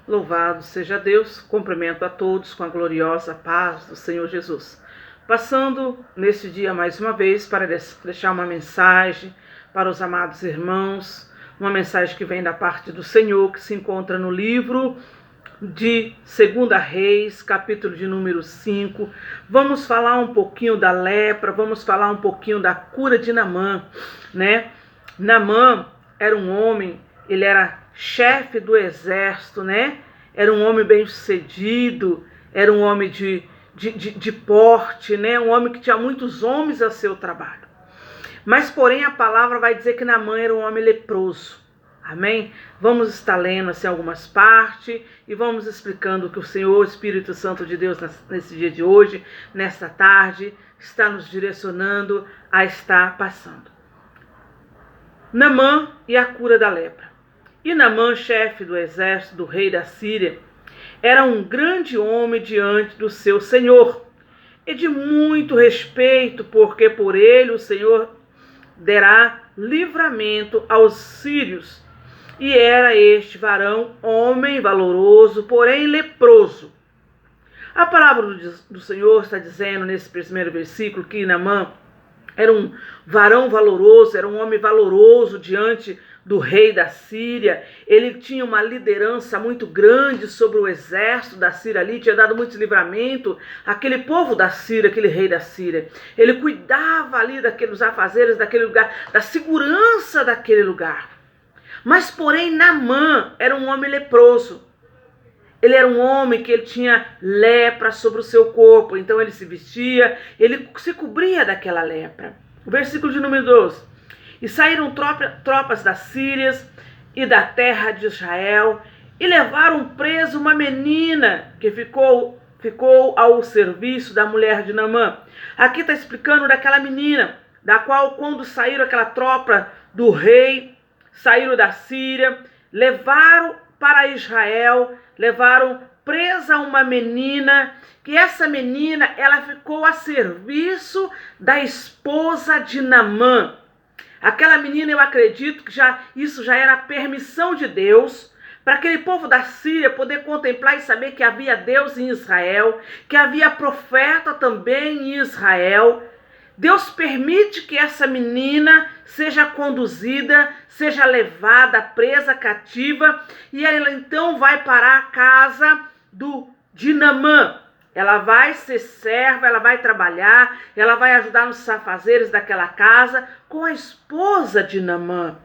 Louvado seja Deus, cumprimento a todos com a gloriosa paz do Senhor Jesus. Passando nesse dia mais uma vez para deixar uma mensagem para os amados irmãos, uma mensagem que vem da parte do Senhor, que se encontra no livro de 2 Reis, capítulo de número 5. Vamos falar um pouquinho da lepra, vamos falar um pouquinho da cura de Naamã, né? Naamã era um homem, ele era chefe do exército, né? Era um homem bem-sucedido, era um homem de porte, né? Um homem que tinha muitos homens a seu trabalho. Mas, porém, a palavra vai dizer que Naamã era um homem leproso. Amém? Vamos estar lendo assim algumas partes e vamos explicando o que o Senhor, o Espírito Santo de Deus, nesse dia de hoje, nesta tarde, está nos direcionando a estar passando. Naamã e a cura da lepra. E Naamã, chefe do exército do rei da Síria, era um grande homem diante do seu senhor, e de muito respeito, porque por ele o Senhor dará livramento aos sírios. E era este varão homem valoroso, porém leproso. A palavra do Senhor está dizendo nesse primeiro versículo que Naamã era um varão valoroso, era um homem valoroso diante do rei da Síria. Ele tinha uma liderança muito grande sobre o exército da Síria ali, tinha dado muito livramento àquele povo da Síria, aquele rei da Síria. Ele cuidava ali daqueles afazeres daquele lugar, da segurança daquele lugar. Mas, porém, Naamã era um homem leproso. Ele era um homem que ele tinha lepra sobre o seu corpo, então ele se vestia, ele se cobria daquela lepra. O versículo de número 12. E saíram tropas das Sírias e da terra de Israel e levaram preso uma menina que ficou ao serviço da mulher de Naamã. Aqui está explicando daquela menina, da qual quando saíram aquela tropa do rei, saíram da Síria, levaram para Israel, levaram presa uma menina, que essa menina, ela ficou a serviço da esposa de Naamã. Aquela menina, eu acredito que isso já era permissão de Deus, para aquele povo da Síria poder contemplar e saber que havia Deus em Israel, que havia profeta também em Israel. Deus permite que essa menina seja conduzida, seja levada, presa, cativa, e ela então vai para a casa de Naamã. Ela vai ser serva, ela vai trabalhar, ela vai ajudar nos afazeres daquela casa com a esposa de Naamã.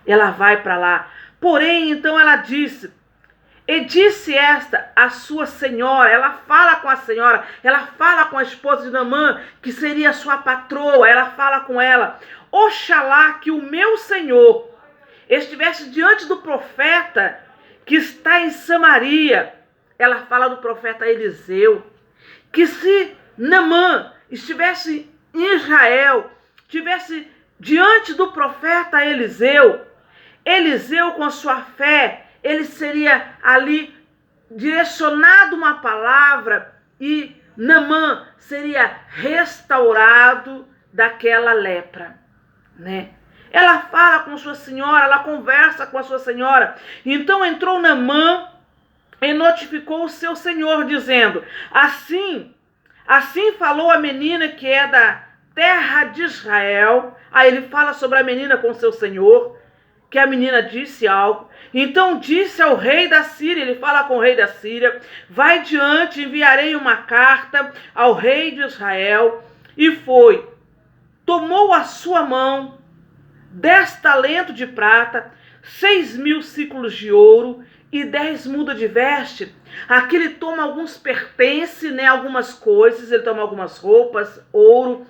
Ela vai para lá. Porém, então ela disse... E disse esta a sua senhora, ela fala com a senhora, ela fala com a esposa de Naamã, que seria sua patroa, ela fala com ela: oxalá que o meu senhor estivesse diante do profeta que está em Samaria. Ela fala do profeta Eliseu, que se Naamã estivesse em Israel, estivesse diante do profeta Eliseu, Eliseu com sua fé, ele seria ali direcionado uma palavra e Naamã seria restaurado daquela lepra, né? Ela fala com sua senhora, ela conversa com a sua senhora. Então entrou Naamã e notificou o seu senhor, dizendo: assim falou a menina que é da terra de Israel. Aí ele fala sobre a menina com seu senhor, que a menina disse algo. Então disse ao rei da Síria, ele fala com o rei da Síria: vai diante, enviarei uma carta ao rei de Israel. E foi, tomou a sua mão 10 talentos de prata, 6.000 ciclos de ouro e 10 mudas de veste. Aqui ele toma alguns pertences, né, algumas coisas, ele toma algumas roupas, ouro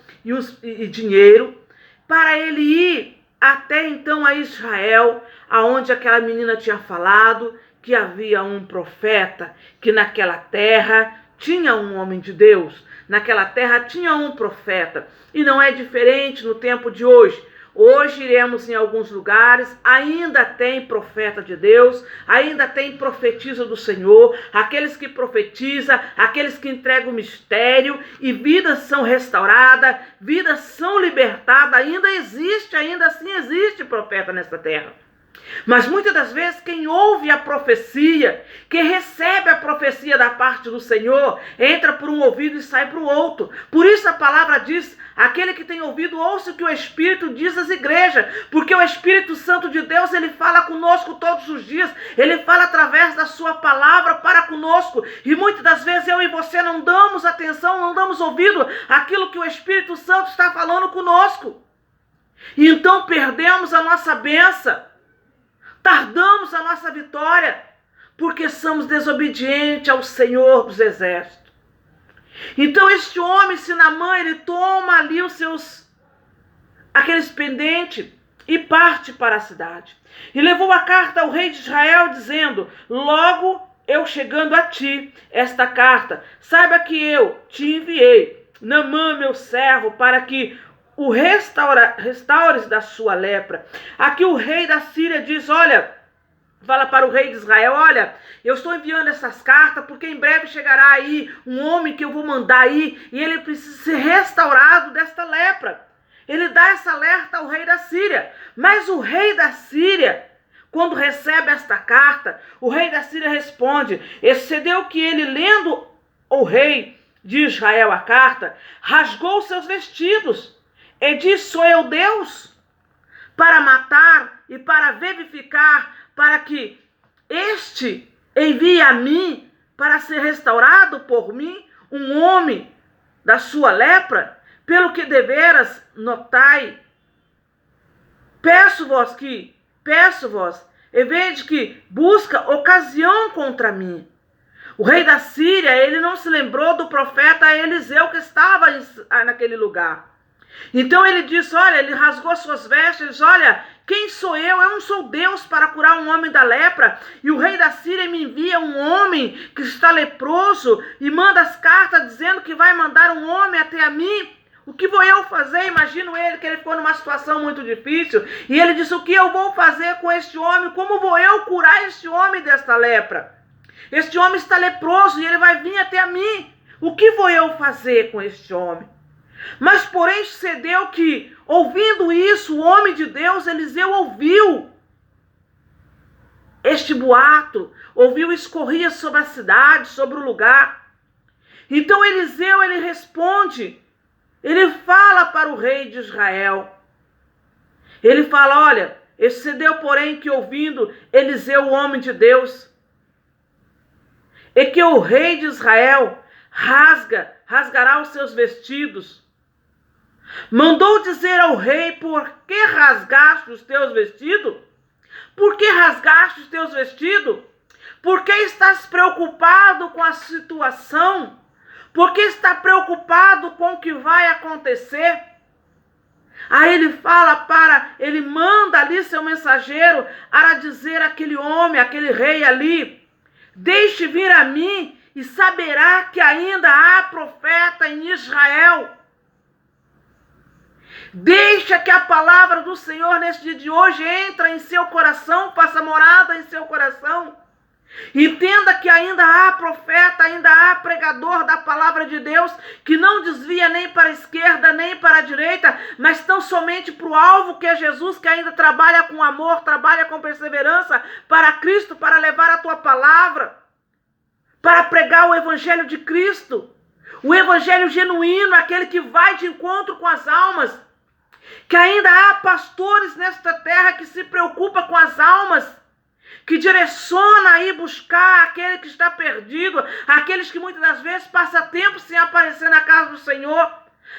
e dinheiro, para ele ir até então a Israel, aonde aquela menina tinha falado que havia um profeta, que naquela terra tinha um homem de Deus, naquela terra tinha um profeta. E não é diferente no tempo de hoje. Hoje iremos em alguns lugares, ainda tem profeta de Deus, ainda tem profetisa do Senhor, aqueles que profetizam, aqueles que entregam o mistério e vidas são restauradas, vidas são libertadas, ainda assim existe profeta nesta terra. Mas muitas das vezes quem ouve a profecia, quem recebe a profecia da parte do Senhor, entra por um ouvido e sai para o outro. Por isso a palavra diz, aquele que tem ouvido, ouça o que o Espírito diz às igrejas. Porque o Espírito Santo de Deus, ele fala conosco todos os dias. Ele fala através da sua palavra para conosco. E muitas das vezes eu e você não damos atenção, não damos ouvido àquilo que o Espírito Santo está falando conosco. E então perdemos a nossa bênção. Tardamos a nossa vitória, porque somos desobedientes ao Senhor dos Exércitos. Então este homem, Sinamã, ele toma ali aqueles pendentes e parte para a cidade. E levou a carta ao rei de Israel, dizendo, logo eu chegando a ti esta carta, saiba que eu te enviei, Naamã, meu servo, para que o restaures da sua lepra. Aqui o rei da Síria diz, olha, fala para o rei de Israel, olha, eu estou enviando essas cartas porque em breve chegará aí um homem que eu vou mandar aí e ele precisa ser restaurado desta lepra. Ele dá essa alerta ao rei da Síria. Mas o rei da Síria, quando recebe esta carta, o rei da Síria responde, excedeu que ele, lendo o rei de Israel a carta, rasgou seus vestidos. E diz, sou eu Deus, para matar e para vivificar, para que este envie a mim para ser restaurado por mim, um homem da sua lepra, pelo que deveras notai. Peço-vos, e vede que busca ocasião contra mim. O rei da Síria, ele não se lembrou do profeta Eliseu que estava naquele lugar. Então ele disse, olha, ele rasgou suas vestes, ele disse, olha, quem sou eu? Eu não sou Deus para curar um homem da lepra. E o rei da Síria me envia um homem que está leproso e manda as cartas dizendo que vai mandar um homem até a mim. O que vou eu fazer? Imagino ele que ele ficou numa situação muito difícil. E ele disse, o que eu vou fazer com este homem? Como vou eu curar este homem desta lepra? Este homem está leproso e ele vai vir até a mim. O que vou eu fazer com este homem? Mas porém sucedeu que, ouvindo isso, o homem de Deus, Eliseu, ouviu este boato, ouviu, escorria sobre a cidade, sobre o lugar. Então Eliseu, ele responde, ele fala para o rei de Israel. Ele fala, olha, sucedeu porém que, ouvindo Eliseu, o homem de Deus, e que o rei de Israel rasgará os seus vestidos. Mandou dizer ao rei, por que rasgaste os teus vestidos? Por que rasgaste os teus vestidos? Por que estás preocupado com a situação? Por que está preocupado com o que vai acontecer? Aí ele manda ali seu mensageiro a dizer àquele homem, àquele rei ali, deixe vir a mim e saberá que ainda há profeta em Israel. Deixa que a palavra do Senhor neste dia de hoje entre em seu coração, faça morada em seu coração. Entenda que ainda há profeta, ainda há pregador da palavra de Deus, que não desvia nem para a esquerda, nem para a direita, mas tão somente para o alvo que é Jesus, que ainda trabalha com amor, trabalha com perseverança para Cristo, para levar a tua palavra, para pregar o evangelho de Cristo, o evangelho genuíno, aquele que vai de encontro com as almas. Que ainda há pastores nesta terra que se preocupam com as almas, que direciona aí buscar aquele que está perdido, aqueles que muitas das vezes passam tempo sem aparecer na casa do Senhor.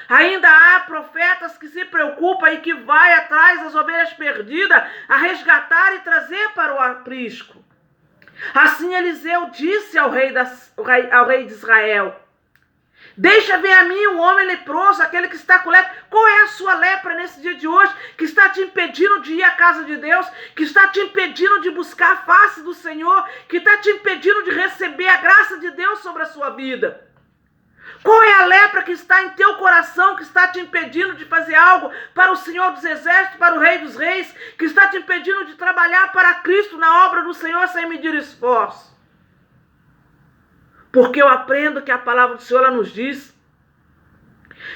Ainda há profetas que se preocupam e que vai atrás das ovelhas perdidas, a resgatar e trazer para o aprisco. Assim Eliseu disse ao rei de Israel, deixa vir a mim um homem leproso, aquele que está com lepra. Qual é a sua lepra nesse dia de hoje, que está te impedindo de ir à casa de Deus, que está te impedindo de buscar a face do Senhor, que está te impedindo de receber a graça de Deus sobre a sua vida? Qual é a lepra que está em teu coração, que está te impedindo de fazer algo para o Senhor dos Exércitos, para o Rei dos Reis, que está te impedindo de trabalhar para Cristo na obra do Senhor sem medir esforço? Porque eu aprendo que a palavra do Senhor ela nos diz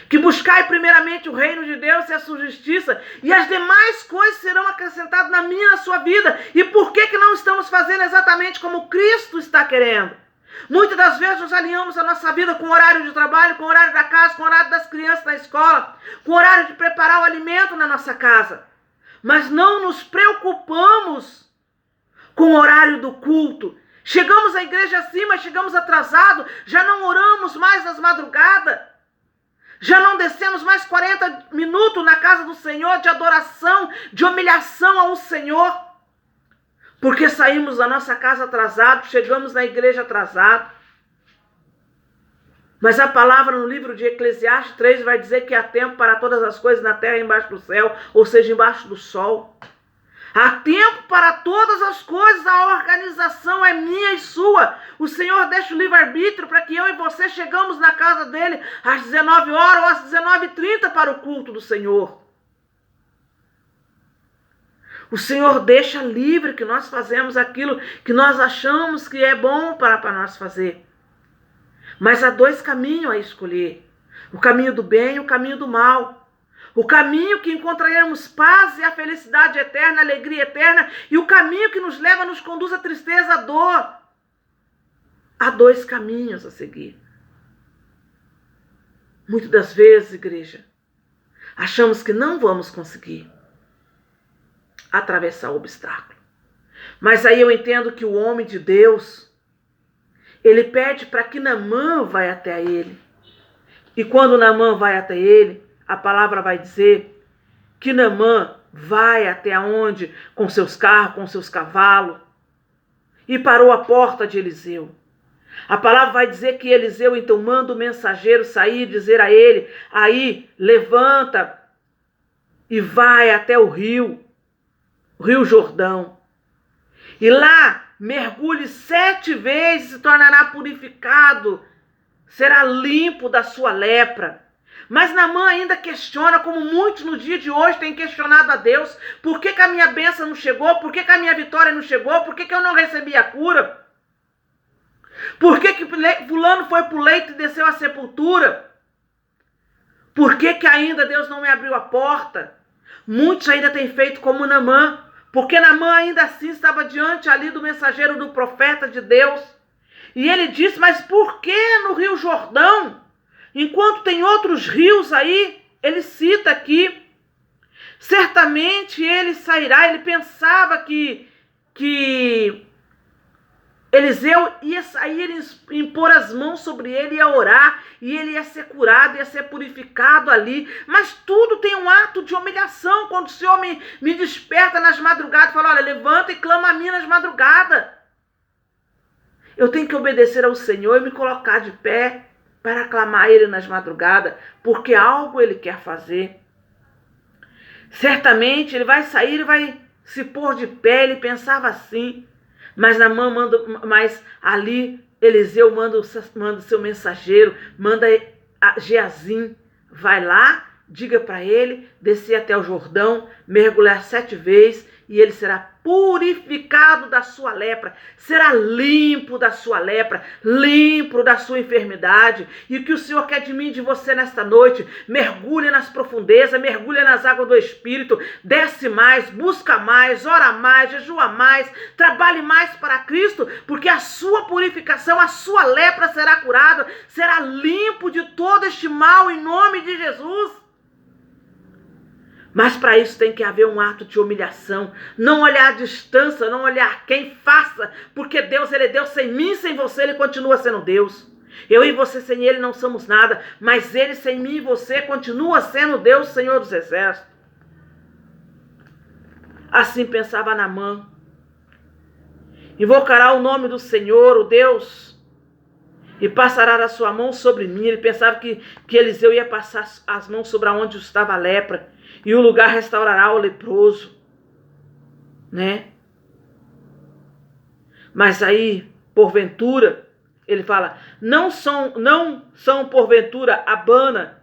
que buscai primeiramente o reino de Deus e a sua justiça, e as demais coisas serão acrescentadas na minha e na sua vida. E por que não estamos fazendo exatamente como Cristo está querendo? Muitas das vezes nós alinhamos a nossa vida com o horário de trabalho, com o horário da casa, com o horário das crianças na escola, com o horário de preparar o alimento na nossa casa. Mas não nos preocupamos com o horário do culto. Chegamos à igreja assim, mas chegamos atrasados, já não oramos mais nas madrugadas, já não descemos mais 40 minutos na casa do Senhor de adoração, de humilhação ao Senhor. Porque saímos da nossa casa atrasados, chegamos na igreja atrasados. Mas a palavra no livro de Eclesiastes 3 vai dizer que há tempo para todas as coisas na terra e embaixo do céu, ou seja, embaixo do sol. Há tempo para todas as coisas, a organização é minha e sua. O Senhor deixa o livre-arbítrio para que eu e você chegamos na casa dele às 19 horas ou às 19h30 para o culto do Senhor. O Senhor deixa livre que nós fazemos aquilo que nós achamos que é bom para nós fazer. Mas há dois caminhos a escolher. O caminho do bem e o caminho do mal. O caminho que encontraremos paz e a felicidade eterna, a alegria eterna. E o caminho que nos leva, nos conduz à tristeza, à dor. Há dois caminhos a seguir. Muitas das vezes, igreja, achamos que não vamos conseguir atravessar o obstáculo. Mas aí eu entendo que o homem de Deus, ele pede para que Naamã vá até ele. E quando Naamã vai até ele, a palavra vai dizer que Naamã vai até onde? Com seus carros, com seus cavalos. E parou à porta de Eliseu. A palavra vai dizer que Eliseu então manda o mensageiro sair e dizer a ele, aí levanta e vai até o Rio Jordão. E lá mergulhe 7 vezes, se tornará purificado, será limpo da sua lepra. Mas Naamã ainda questiona, como muitos no dia de hoje têm questionado a Deus, por que a minha bênção não chegou, por que a minha vitória não chegou, por que eu não recebi a cura? Por que fulano foi para o leito e desceu à sepultura? Por que ainda Deus não me abriu a porta? Muitos ainda têm feito como Naamã, porque Naamã ainda assim estava diante ali do mensageiro, do profeta de Deus. E ele disse, mas por que no Rio Jordão? Enquanto tem outros rios aí, ele cita aqui, certamente ele sairá. Ele pensava que Eliseu ia sair e impor as mãos sobre ele, ia orar, e ele ia ser curado, ia ser purificado ali. Mas tudo tem um ato de humilhação. Quando o Senhor me desperta nas madrugadas, fala, olha, levanta e clama a mim nas madrugadas. Eu tenho que obedecer ao Senhor e me colocar de pé para clamar a Ele nas madrugadas, porque algo Ele quer fazer. Certamente Ele vai sair e vai se pôr de pé. Ele pensava assim. Mas ali Eliseu manda o seu mensageiro, manda a Geazim, vai lá, diga para ele, descer até o Jordão, mergulhar 7 vezes, e ele será purificado da sua lepra, será limpo da sua lepra, limpo da sua enfermidade. E o que o Senhor quer de mim e de você nesta noite? Mergulhe nas profundezas, mergulhe nas águas do Espírito, desce mais, busca mais, ora mais, jejua mais, trabalhe mais para Cristo, porque a sua purificação, a sua lepra será curada, será limpo de todo este mal em nome de Jesus. Mas para isso tem que haver um ato de humilhação. Não olhar a distância, não olhar quem faça. Porque Deus, Ele é Deus. Sem mim, sem você, Ele continua sendo Deus. Eu e você sem Ele não somos nada. Mas Ele sem mim e você continua sendo Deus, Senhor dos Exércitos. Assim pensava Naamã. Invocará o nome do Senhor, o Deus, e passará a sua mão sobre mim. Ele pensava que Eliseu ia passar as mãos sobre onde estava a lepra. E o lugar restaurará o leproso, né? Mas aí, porventura, ele fala, não são porventura Abana